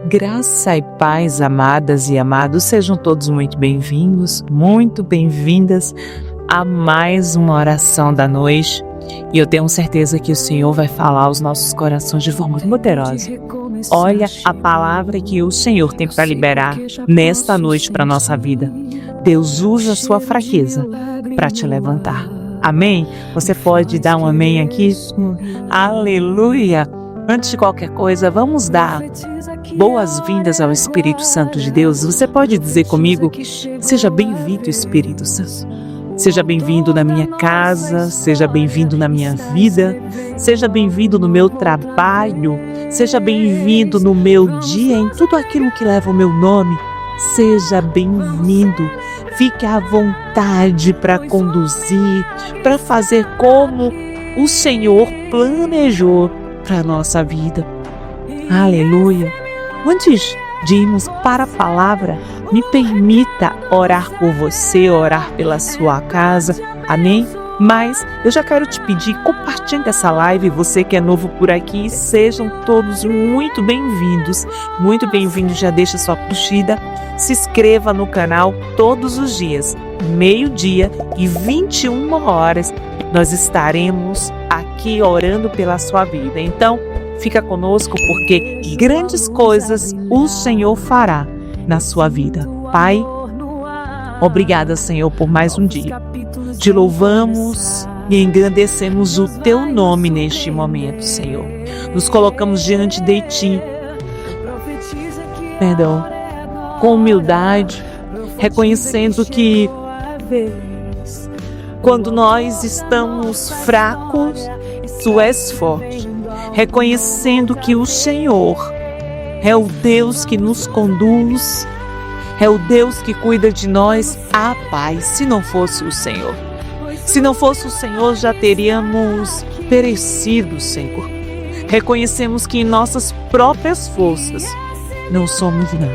Graça e paz, amadas e amados, sejam todos muito bem-vindos, muito bem-vindas a mais uma oração da noite. E eu tenho certeza que o Senhor vai falar aos nossos corações de forma poderosa. Olha a palavra que o Senhor tem para liberar nesta noite para a nossa vida. Deus usa a sua fraqueza para te levantar. Amém? Você pode dar um amém aqui? Aleluia! Antes de qualquer coisa, vamos dar boas-vindas ao Espírito Santo de Deus. Você pode dizer comigo: seja bem-vindo, Espírito Santo. Seja bem-vindo na minha casa, seja bem-vindo na minha vida, seja bem-vindo no meu trabalho, seja bem-vindo no meu dia, em tudo aquilo que leva o meu nome. Seja bem-vindo. Fique à vontade para conduzir, para fazer como o Senhor planejou para a nossa vida. Aleluia! Antes de irmos para a palavra, me permita orar por você, orar pela sua casa, amém? Mas eu já quero te pedir, compartilhe essa live, você que é novo por aqui, sejam todos muito bem-vindos, já deixa sua curtida, se inscreva no canal todos os dias, 12h e 21h, nós estaremos aqui orando pela sua vida, então fica conosco porque grandes coisas o Senhor fará na sua vida. Pai, obrigada, Senhor, por mais um dia. Te louvamos e engrandecemos o Teu nome neste momento, Senhor. Nos colocamos diante de Ti, com humildade, reconhecendo que quando nós estamos fracos, Tu és forte. Reconhecendo que o Senhor é o Deus que nos conduz, é o Deus que cuida de nós. Pai, se não fosse o Senhor, já teríamos perecido, Senhor. Reconhecemos que em nossas próprias forças não somos nada,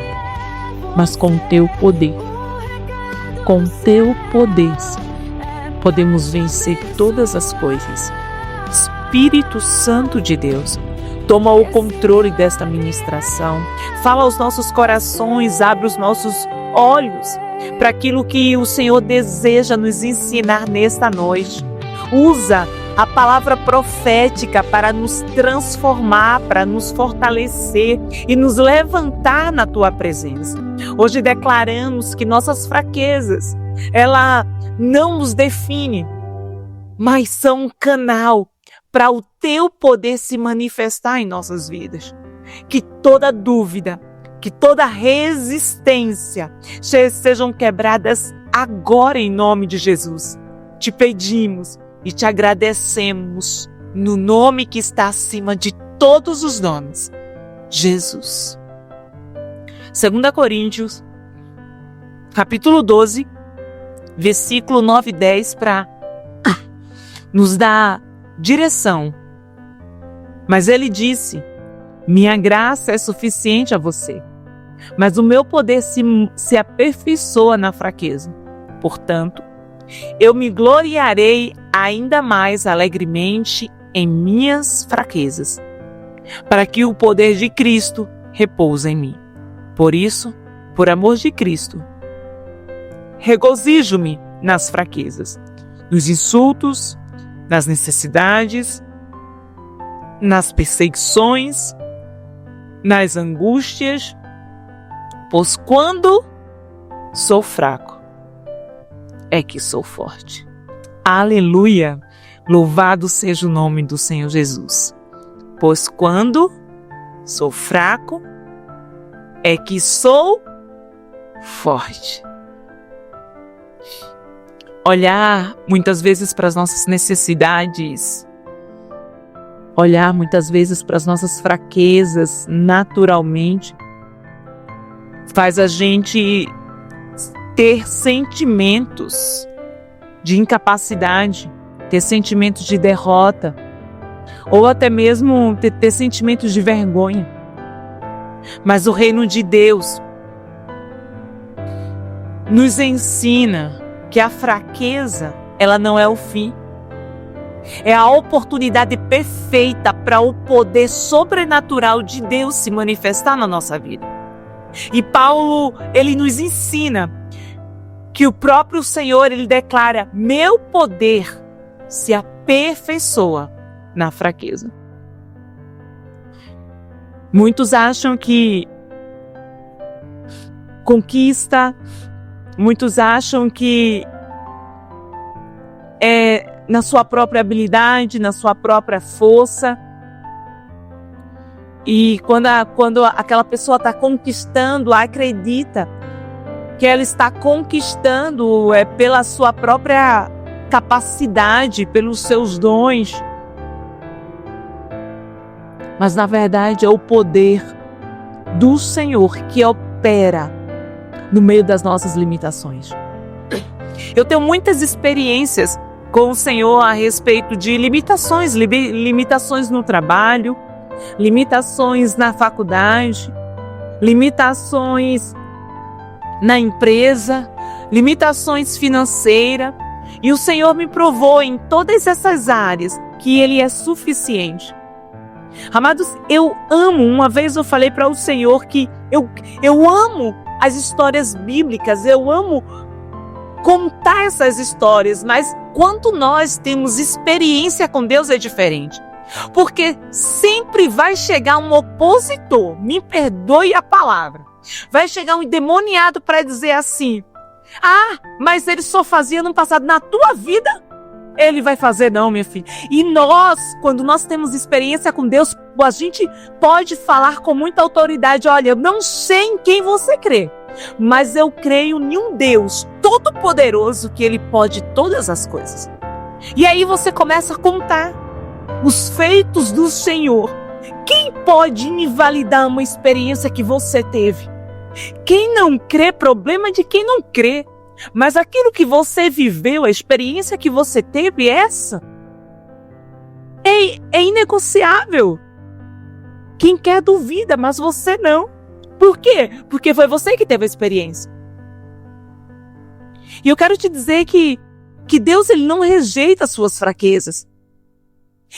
mas com o Teu poder, podemos vencer todas as coisas. Espírito Santo de Deus, toma o controle desta ministração, fala aos nossos corações, abre os nossos olhos para aquilo que o Senhor deseja nos ensinar nesta noite. Usa a palavra profética para nos transformar, para nos fortalecer e nos levantar na Tua presença. Hoje declaramos que nossas fraquezas, ela não nos define, mas são um canal para o Teu poder se manifestar em nossas vidas. Que toda dúvida, que toda resistência sejam quebradas agora em nome de Jesus. Te pedimos e te agradecemos no nome que está acima de todos os nomes, Jesus. 2 Coríntios, capítulo 12, versículo 9 e 10, para nos dar direção. Mas ele disse: minha graça é suficiente a você, mas o meu poder se aperfeiçoa na fraqueza. Portanto, eu me gloriarei ainda mais alegremente em minhas fraquezas, para que o poder de Cristo repouse em mim. Por isso, por amor de Cristo, regozijo-me nas fraquezas, nos insultos, nas necessidades, nas perseguições, nas angústias, pois quando sou fraco, é que sou forte. Aleluia! Louvado seja o nome do Senhor Jesus. Pois quando sou fraco, é que sou forte. Olhar muitas vezes para as nossas necessidades, olhar muitas vezes para as nossas fraquezas naturalmente, faz a gente ter sentimentos de incapacidade, ter sentimentos de derrota, ou até mesmo ter sentimentos de vergonha. Mas o reino de Deus nos ensina que a fraqueza, ela não é o fim. É a oportunidade perfeita para o poder sobrenatural de Deus se manifestar na nossa vida. E Paulo, ele nos ensina que o próprio Senhor, ele declara: meu poder se aperfeiçoa na fraqueza. Muitos acham que conquista, muitos acham que é na sua própria habilidade, na sua própria força. E quando aquela pessoa está conquistando, acredita que ela está conquistando pela sua própria capacidade, pelos seus dons. Mas na verdade é o poder do Senhor que opera no meio das nossas limitações. Eu tenho muitas experiências com o Senhor a respeito de limitações, limitações no trabalho, limitações na faculdade, limitações na empresa, limitações financeiras. E o Senhor me provou em todas essas áreas que Ele é suficiente. Amados, eu amo, uma vez eu falei para o Senhor que eu amo as histórias bíblicas, eu amo contar essas histórias, mas quando nós temos experiência com Deus é diferente. Porque sempre vai chegar um opositor, me perdoe a palavra, vai chegar um endemoniado para dizer assim: ah, mas ele só fazia no passado, na tua vida ele vai fazer não, minha filha. E nós, quando nós temos experiência com Deus, a gente pode falar com muita autoridade: olha, eu não sei em quem você crê, mas eu creio em um Deus todo-poderoso que Ele pode todas as coisas. E aí você começa a contar os feitos do Senhor. Quem pode invalidar uma experiência que você teve? Quem não crê, problema de quem não crê. Mas aquilo que você viveu, a experiência que você teve, essa é inegociável. Quem quer duvida, mas você não. Por quê? Porque foi você que teve a experiência. E eu quero te dizer que Deus, Ele não rejeita as suas fraquezas.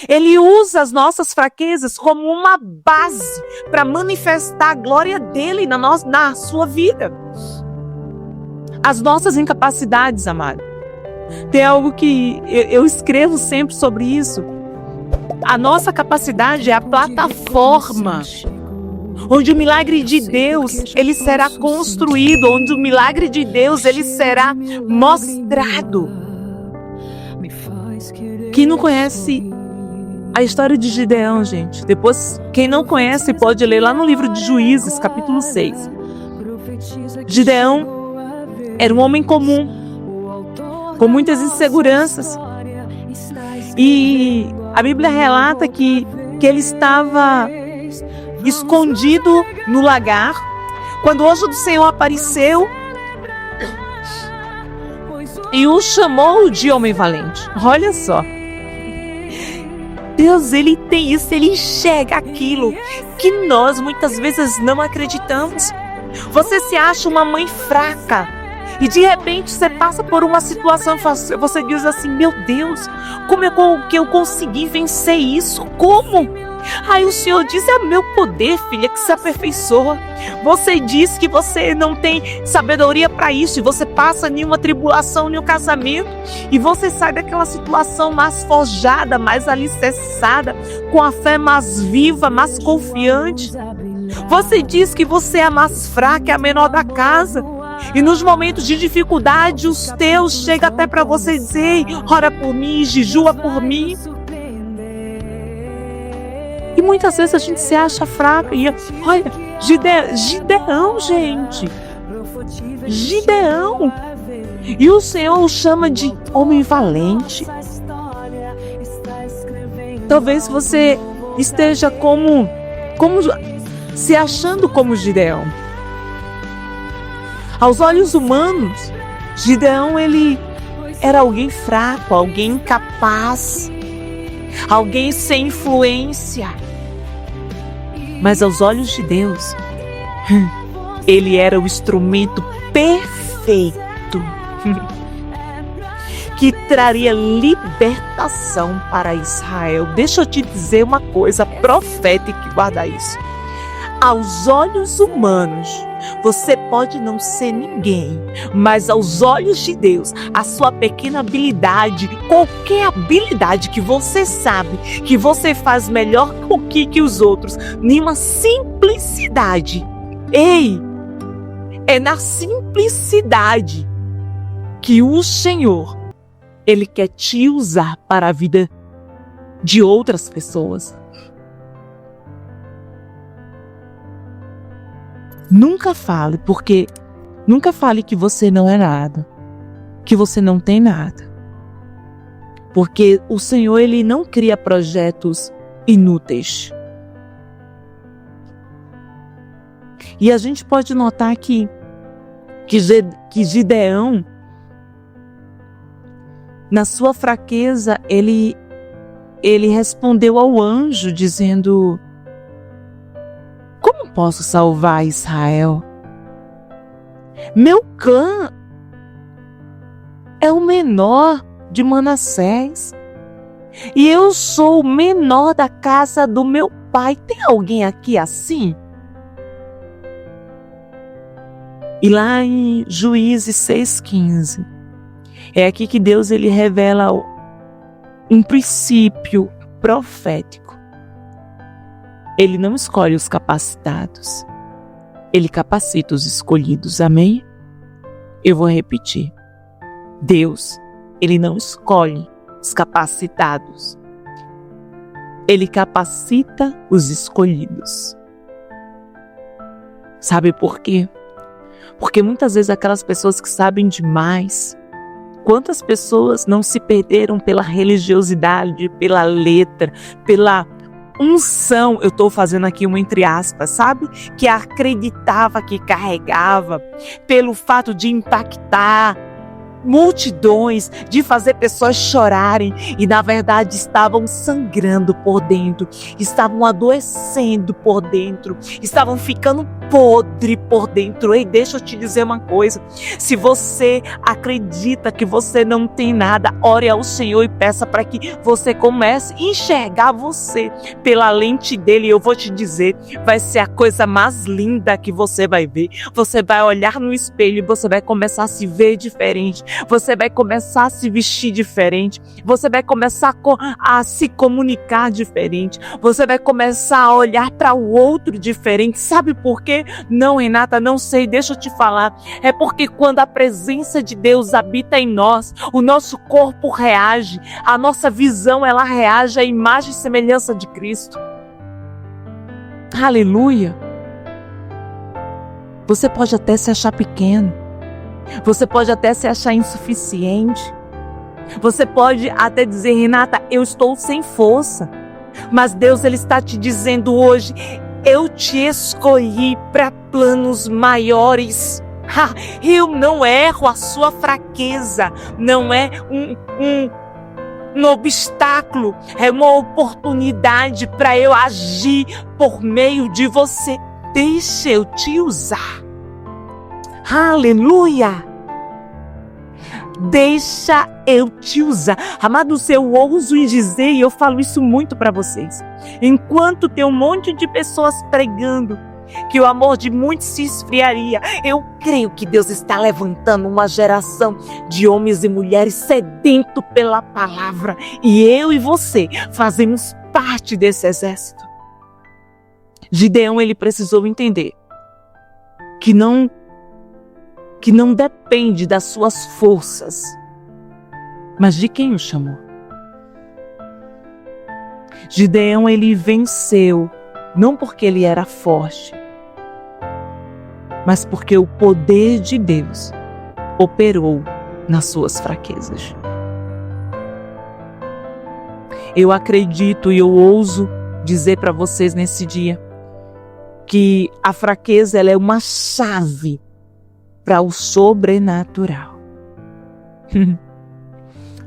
Ele usa as nossas fraquezas como uma base para manifestar a glória dEle na sua vida. As nossas incapacidades, amado. Tem algo que eu escrevo sempre sobre isso. A nossa capacidade é a plataforma onde o milagre de Deus, ele será construído, onde o milagre de Deus, ele será mostrado. Quem não conhece a história de Gideão, gente, depois, quem não conhece pode ler lá no livro de Juízes, capítulo 6. Gideão era um homem comum, com muitas inseguranças. E a Bíblia relata que ele estava escondido no lagar, quando o anjo do Senhor apareceu e o chamou de homem valente. Olha só. Deus, Ele tem isso, Ele enxerga aquilo que nós muitas vezes não acreditamos. Você se acha uma mãe fraca e de repente você passa por uma situação e você diz assim: meu Deus, como é que eu consegui vencer isso? Como? Aí o Senhor diz: é meu poder, filha, que se aperfeiçoa. Você diz que você não tem sabedoria para isso e você passa nenhuma tribulação, nenhum casamento, e você sai daquela situação mais forjada, mais alicerçada, com a fé mais viva, mais confiante. Você diz que você é a mais fraca, é a menor da casa, e nos momentos de dificuldade os teus chegam até para você dizer: ora por mim, jejua por mim. E muitas vezes a gente se acha fraca. E olha, Gideão, gente. Gideão. E o Senhor o chama de homem valente. Talvez você esteja como se achando como Gideão. Aos olhos humanos, Gideão, ele era alguém fraco, alguém incapaz, alguém sem influência. Mas aos olhos de Deus, ele era o instrumento perfeito que traria libertação para Israel. Deixa eu te dizer uma coisa profética e guarda isso. Aos olhos humanos, você pode não ser ninguém, mas aos olhos de Deus, a sua pequena habilidade, qualquer habilidade que você sabe, que você faz melhor que os outros, nenhuma simplicidade. Ei, é na simplicidade que o Senhor, Ele quer te usar para a vida de outras pessoas. Nunca fale que você não é nada, que você não tem nada. Porque o Senhor, Ele não cria projetos inúteis. E a gente pode notar que Gideão, na sua fraqueza, ele respondeu ao anjo dizendo: como posso salvar Israel? Meu clã é o menor de Manassés e eu sou o menor da casa do meu pai. Tem alguém aqui assim? E lá em Juízes 6,15, é aqui que Deus ele revela um princípio profético. Ele não escolhe os capacitados, Ele capacita os escolhidos. Amém? Eu vou repetir. Deus, Ele não escolhe os capacitados, Ele capacita os escolhidos. Sabe por quê? Porque muitas vezes aquelas pessoas que sabem demais, quantas pessoas não se perderam pela religiosidade, pela letra, pela unção, eu estou fazendo aqui uma entre aspas, sabe? Que acreditava que carregava, pelo fato de impactar multidões, de fazer pessoas chorarem e na verdade estavam sangrando por dentro, estavam adoecendo por dentro, estavam ficando podre por dentro. Ei, deixa eu te dizer uma coisa, se você acredita que você não tem nada, ore ao Senhor e peça para que você comece a enxergar você pela lente dele. Eu vou te dizer, vai ser a coisa mais linda que você vai ver. Você vai olhar no espelho e você vai começar a se ver diferente, você vai começar a se vestir diferente, você vai começar a se comunicar diferente, você vai começar a olhar para o outro diferente. Sabe por quê? Não, Renata, não sei, deixa eu te falar. É porque quando a presença de Deus habita em nós, o nosso corpo reage, a nossa visão ela reage à imagem e semelhança de Cristo. Aleluia! Você pode até se achar pequeno, você pode até se achar insuficiente, você pode até dizer: Renata, eu estou sem força. Mas Deus ele está te dizendo hoje: eu te escolhi para planos maiores. Eu não erro a sua fraqueza, não é um obstáculo, é uma oportunidade para eu agir por meio de você. Deixa eu te usar. Aleluia! Deixa eu te usar. Amados, eu ouso em dizer, e eu falo isso muito para vocês, enquanto tem um monte de pessoas pregando que o amor de muitos se esfriaria, eu creio que Deus está levantando uma geração de homens e mulheres sedentos pela palavra, e eu e você fazemos parte desse exército. Gideão, ele precisou entender que não depende das suas forças, mas de quem o chamou. Gideão, ele venceu, não porque ele era forte, mas porque o poder de Deus operou nas suas fraquezas. Eu acredito e eu ouso dizer para vocês nesse dia que a fraqueza ela é uma chave para o sobrenatural.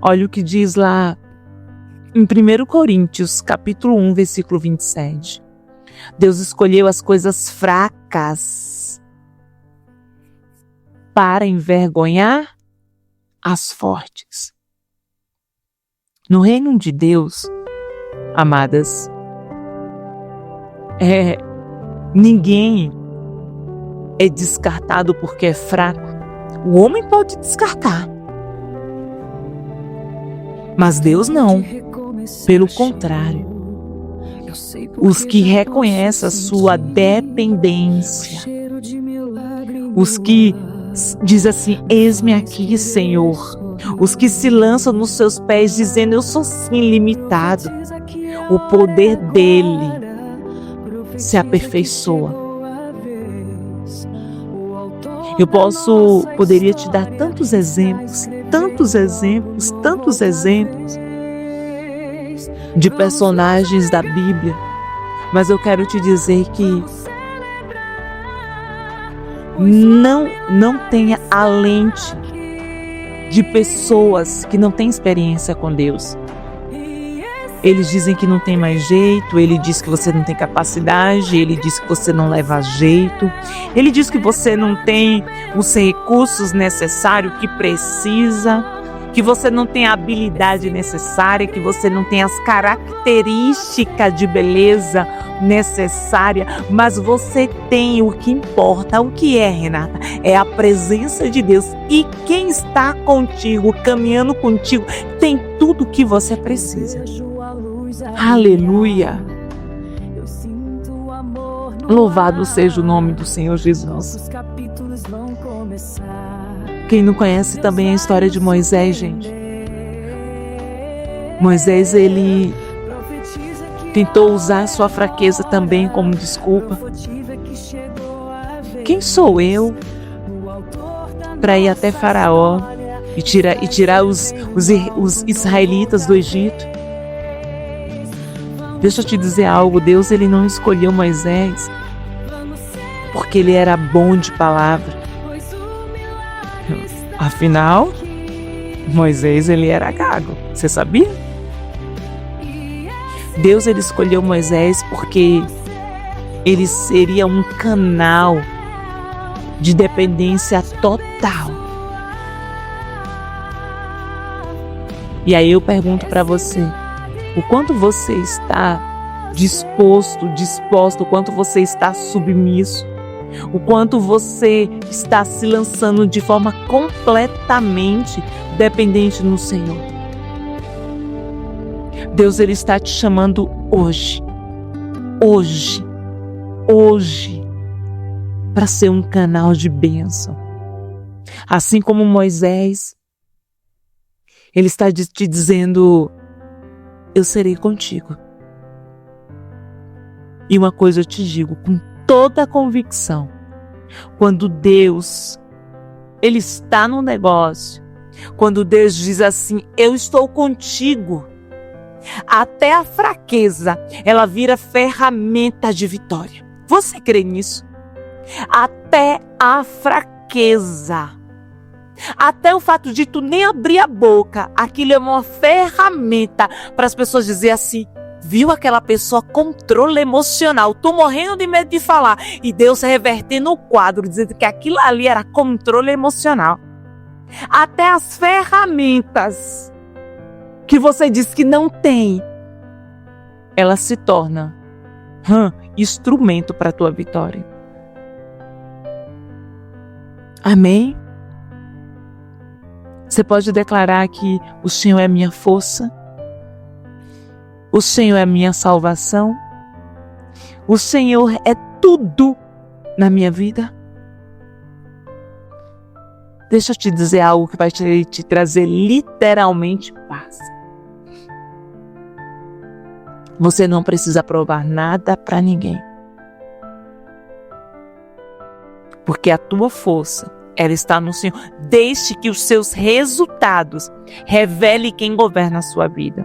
Olha o que diz lá em 1 Coríntios, capítulo 1, versículo 27. Deus escolheu as coisas fracas para envergonhar as fortes. No reino de Deus, amadas, ninguém é descartado porque é fraco. O homem pode descartar, mas Deus não. Pelo contrário, os que reconhecem a sua dependência, os que dizem assim: eis-me aqui, Senhor, os que se lançam nos seus pés dizendo: eu sou sim limitado, o poder dele se aperfeiçoa. Eu poderia te dar tantos exemplos de personagens da Bíblia, mas eu quero te dizer que não tenha a lente de pessoas que não têm experiência com Deus. Eles dizem que não tem mais jeito, ele diz que você não tem capacidade, ele diz que você não leva jeito, ele diz que você não tem os recursos necessários que precisa, que você não tem a habilidade necessária, que você não tem as características de beleza necessária, mas você tem o que importa. O que é, Renata? É a presença de Deus. E quem está contigo, caminhando contigo, tem tudo o que você precisa. Aleluia! Louvado seja o nome do Senhor Jesus. Quem não conhece também a história de Moisés, gente. Moisés, ele tentou usar sua fraqueza também como desculpa. Quem sou eu para ir até Faraó e tirar os israelitas do Egito? Deixa eu te dizer algo, Deus ele não escolheu Moisés porque ele era bom de palavra. Afinal, Moisés ele era gago, você sabia? Deus ele escolheu Moisés porque ele seria um canal de dependência total. E aí eu pergunto para você, o quanto você está disposto, o quanto você está submisso, o quanto você está se lançando de forma completamente dependente no Senhor. Deus ele está te chamando hoje, para ser um canal de bênção. Assim como Moisés, ele está te dizendo: eu serei contigo. E uma coisa eu te digo com toda a convicção: quando Deus ele está no negócio, quando Deus diz assim: eu estou contigo, até a fraqueza ela vira ferramenta de vitória. Você crê nisso? Até a fraqueza, até o fato de tu nem abrir a boca, aquilo é uma ferramenta para as pessoas dizerem assim: viu aquela pessoa, controle emocional, tô morrendo de medo de falar, e Deus revertendo o quadro, dizendo que aquilo ali era controle emocional. Até as ferramentas que você diz que não tem, ela se torna instrumento para a tua vitória. Amém? Você pode declarar que o Senhor é minha força, o Senhor é minha salvação, o Senhor é tudo na minha vida. Deixa eu te dizer algo que vai te trazer literalmente paz. Você não precisa provar nada para ninguém, porque a tua força, ela está no Senhor. Deixe que os seus resultados revelem quem governa a sua vida.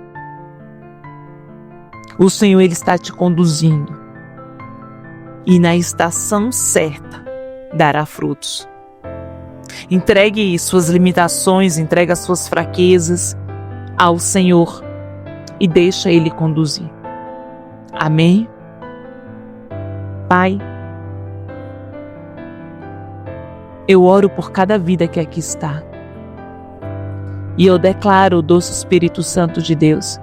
O Senhor ele está te conduzindo e na estação certa dará frutos. Entregue suas limitações, entregue as suas fraquezas ao Senhor e deixa Ele conduzir. Amém? Pai, eu oro por cada vida que aqui está. E eu declaro, doce Espírito Santo de Deus,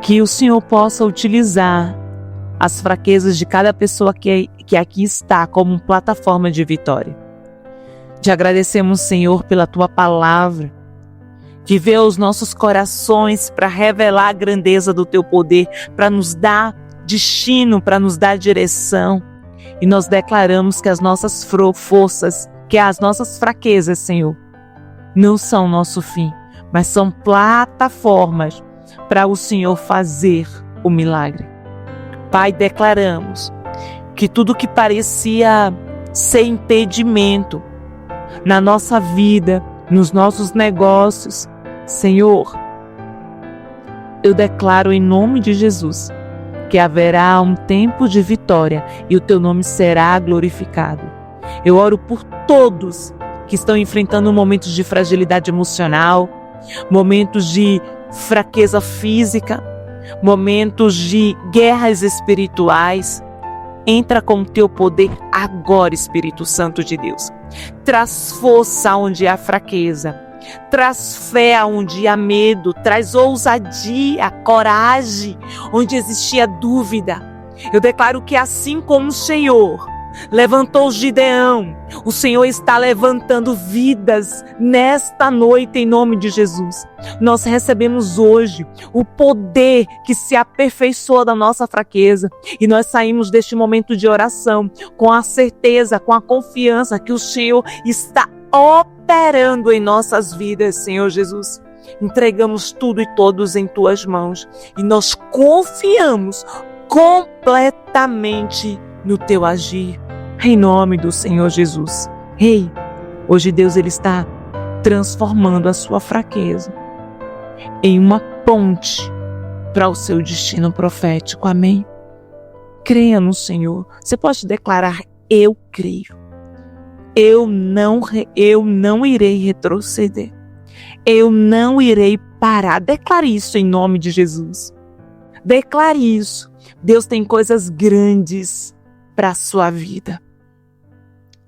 que o Senhor possa utilizar as fraquezas de cada pessoa que aqui está como plataforma de vitória. Te agradecemos, Senhor, pela Tua palavra, que vê os nossos corações para revelar a grandeza do Teu poder, para nos dar destino, para nos dar direção. E nós declaramos que as nossas forças, que as nossas fraquezas, Senhor, não são nosso fim, mas são plataformas para o Senhor fazer o milagre. Pai, declaramos que tudo que parecia ser impedimento na nossa vida, nos nossos negócios, Senhor, eu declaro em nome de Jesus que haverá um tempo de vitória e o Teu nome será glorificado. Eu oro por todos que estão enfrentando momentos de fragilidade emocional, momentos de fraqueza física, momentos de guerras espirituais. Entra com o Teu poder agora, Espírito Santo de Deus. Traz força onde há fraqueza. Traz fé onde há medo. Traz ousadia, coragem onde existia dúvida. Eu declaro que assim como o Senhor levantou Gideão, o Senhor está levantando vidas nesta noite em nome de Jesus. Nós recebemos hoje o poder que se aperfeiçoa da nossa fraqueza e nós saímos deste momento de oração com a certeza, com a confiança que o Senhor está operando em nossas vidas, Senhor Jesus. Entregamos tudo e todos em Tuas mãos e nós confiamos completamente no Teu agir, em nome do Senhor Jesus. Ei, hoje Deus ele está transformando a sua fraqueza em uma ponte para o seu destino profético, amém? Creia no Senhor. Você pode declarar: eu creio. Eu não irei retroceder. Eu não irei parar. Declare isso em nome de Jesus. Declare isso. Deus tem coisas grandes para a sua vida.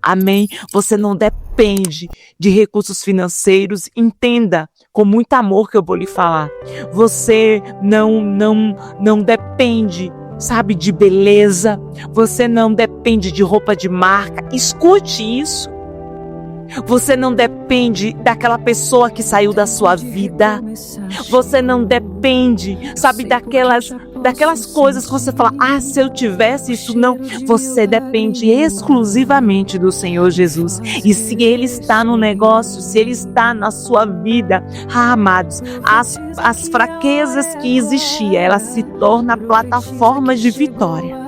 Amém? Você não depende de recursos financeiros. Entenda com muito amor que eu vou lhe falar. Você não depende, sabe, de beleza. Você não depende de roupa de marca. Escute isso. Você não depende daquela pessoa que saiu da sua vida. Você não depende, sabe, daquelas coisas que você fala: ah, se eu tivesse isso, não. Você depende exclusivamente do Senhor Jesus. E se Ele está no negócio, se Ele está na sua vida, amados, as fraquezas que existiam, elas se tornam plataformas de vitória.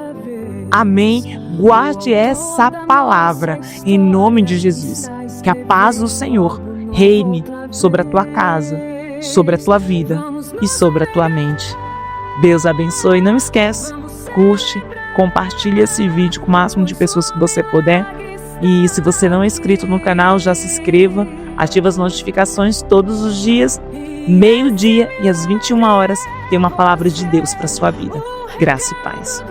Amém? Guarde essa palavra em nome de Jesus. Que a paz do Senhor reine sobre a tua casa, sobre a tua vida e sobre a tua mente. Deus abençoe. Não esquece, curte, compartilhe esse vídeo com o máximo de pessoas que você puder. E se você não é inscrito no canal, já se inscreva, ative as notificações todos os dias, meio-dia e às 21 horas, tem uma palavra de Deus para a sua vida. Graça e paz.